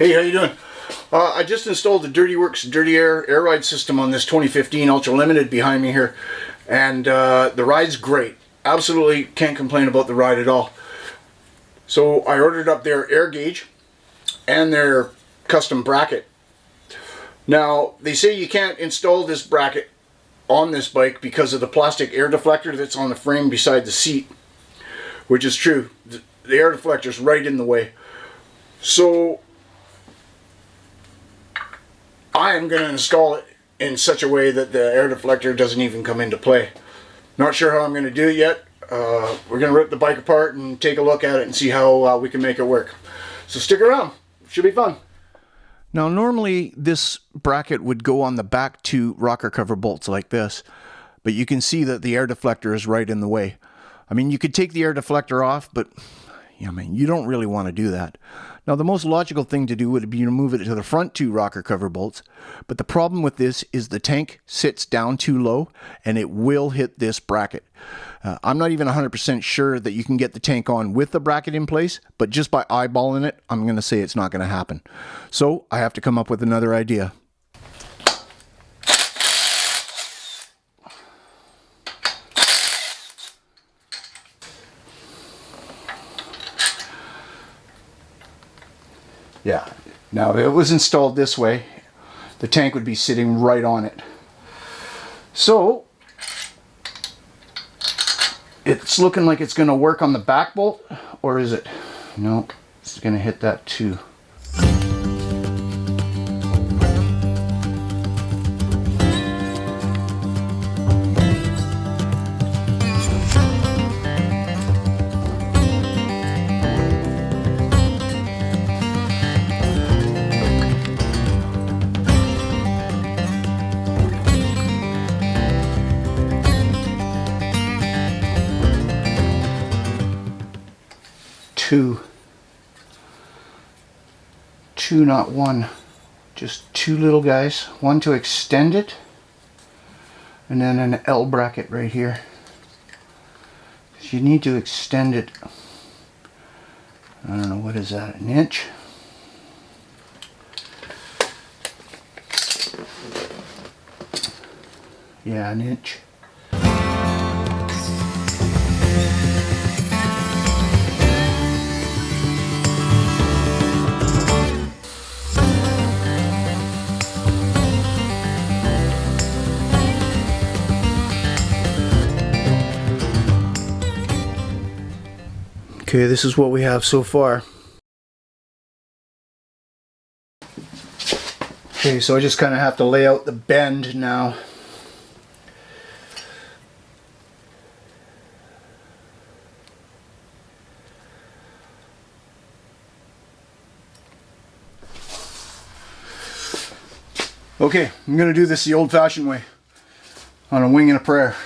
Hey, how you doing? I just installed the Dirtyworks Dirty Air ride system on this 2015 Ultra Limited behind me here, and the ride's great. Absolutely can't complain about the ride at all. So I ordered up their air gauge and their custom bracket. Now they say you can't install this bracket on this bike because of the plastic air deflector that's on the frame beside the seat, which is true. The air deflector's right in the way. So I am going to install it in such a way that the air deflector doesn't even come into play. Not sure how I'm going to do it yet. We're going to rip the bike apart and take a look at it and see how we can make it work. So stick around. Should be fun. Now normally this bracket would go on the back two rocker cover bolts like this, but you can see that the air deflector is right in the way. I mean, you could take the air deflector off, but you don't really want to do that. Now the most logical thing to do would be to move it to the front two rocker cover bolts, but the problem with this is the tank sits down too low and it will hit this bracket. I'm not even 100% sure that you can get the tank on with the bracket in place, but just by eyeballing it, I'm going to say it's not going to happen. So I have to come up with another idea. Yeah, now if it was installed this way, the tank would be sitting right on it. So it's looking like it's going to work on the back bolt, or is it? No, it's going to hit that too. Two, not one, just two little guys. One to extend it, and then an L bracket right here. You need to extend it, I don't know, what is that, an inch? Yeah, an inch. Okay, this is what we have so far. Okay, so I just kind of have to lay out the bend now. Okay, I'm going to do this the old-fashioned way, on a wing and a prayer.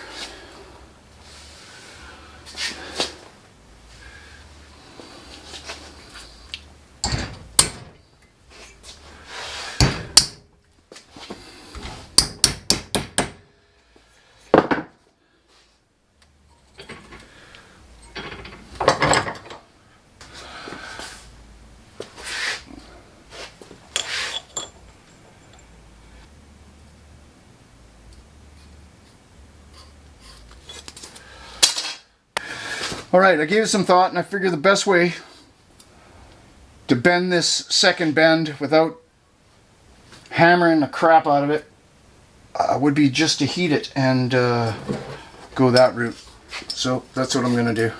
Alright, I gave it some thought and I figured the best way to bend this second bend without hammering the crap out of it would be just to heat it and go that route. So that's what I'm going to do.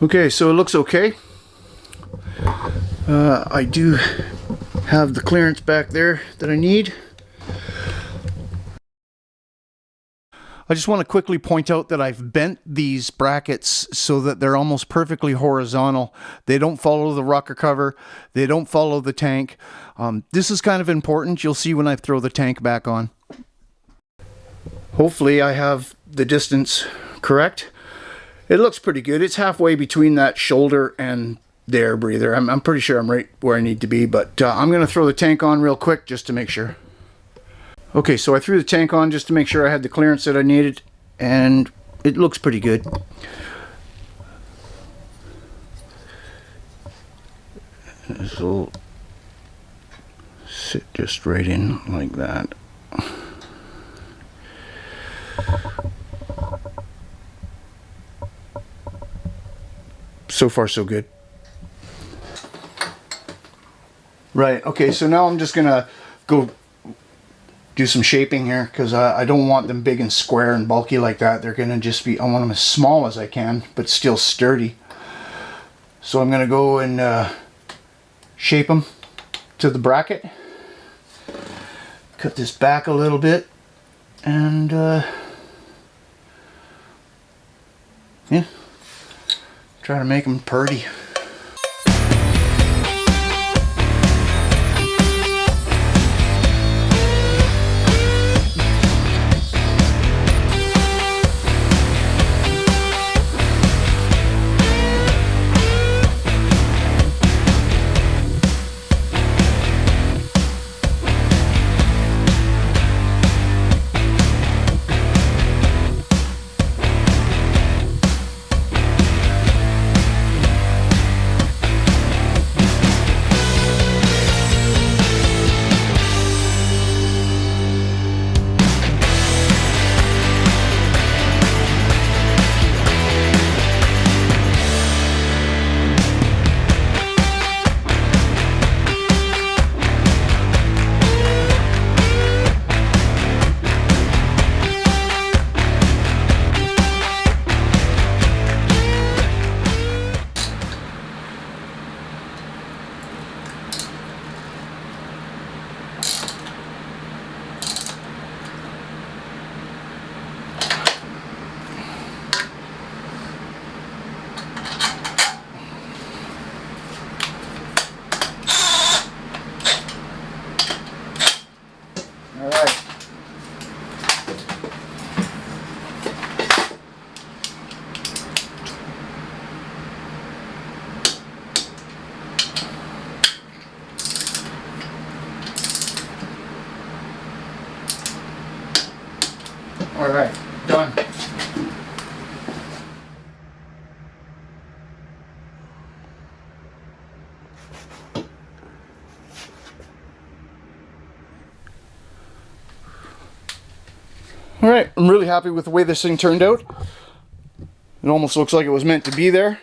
Okay, so it looks okay. I do have the clearance back there that I need. I just want to quickly point out that I've bent these brackets so that they're almost perfectly horizontal. They don't follow the rocker cover. They don't follow the tank. This is kind of important. You'll see when I throw the tank back on. Hopefully I have the distance correct. It looks pretty good. It's halfway between that shoulder and the air breather. I'm pretty sure I'm right where I need to be, but I'm going to throw the tank on real quick just to make sure. Okay, so I threw the tank on just to make sure I had the clearance that I needed, and it looks pretty good. This will sit just right in like that. So far so good. Right, okay, so now I'm just gonna go do some shaping here, because I don't want them big and square and bulky like that. They're gonna just be, I want them as small as I can, but still sturdy. So I'm gonna go and shape them to the bracket. Cut this back a little bit, and yeah, try to make them purty. All right, done. All right, I'm really happy with the way this thing turned out. It almost looks like it was meant to be there.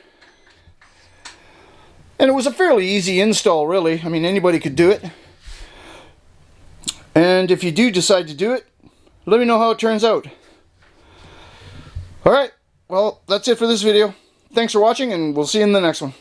And it was a fairly easy install, really. I mean, anybody could do it. And if you do decide to do it, let me know how it turns out. Alright, well, that's it for this video. Thanks for watching, and we'll see you in the next one.